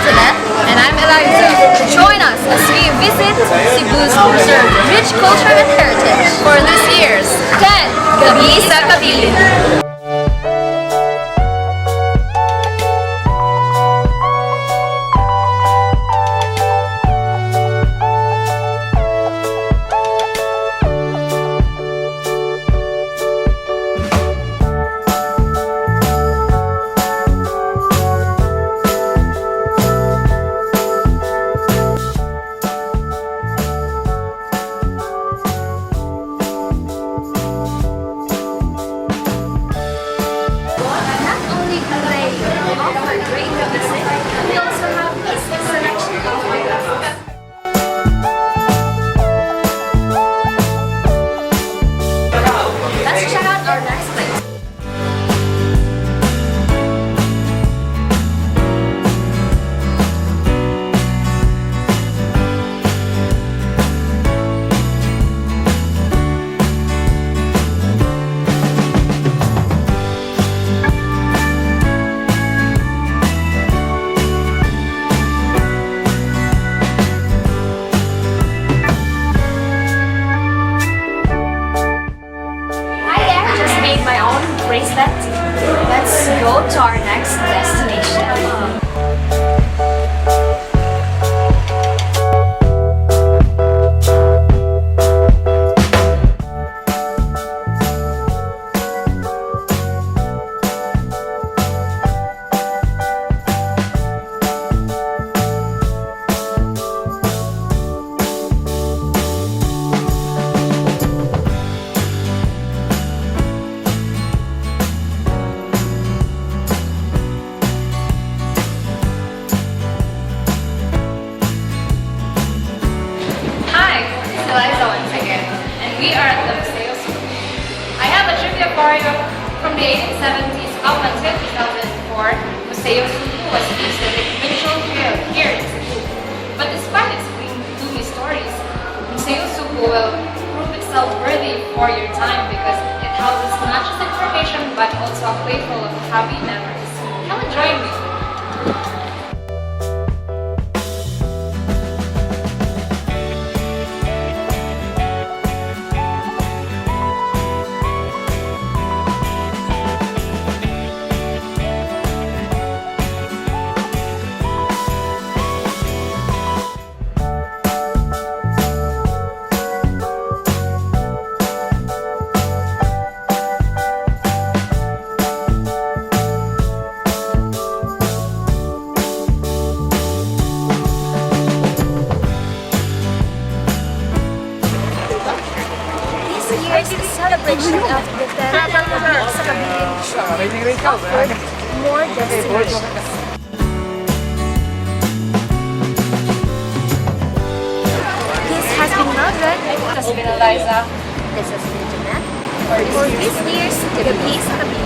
Antoinette. And I'm Eliza. Join us as we visit Cebu's preserved rich culture and heritage. For this year's 10. Gabi sa Kabilin. Not only do they offer great music, they also have a selection of items. Let's check out our next place. Hi there, just made my own bracelet. Let's go to our next destination. Hi, this is Eliza once again, and we are at the Museo Suku. I have a trivia for you. From the 1870s up until 2004, Museo Suku was used as a provincial jail here in Cebu. But despite its gloomy stories, Museo Suku will prove itself worthy for your time because it houses not just information but also a playful of happy memories. Come and join me. This year's celebration of the 10th Gabi sa Kabilin offered more destinations. This has been Mildred. This has been Eliza. This has been Jeanette. For this year's Gabi sa Kabilin.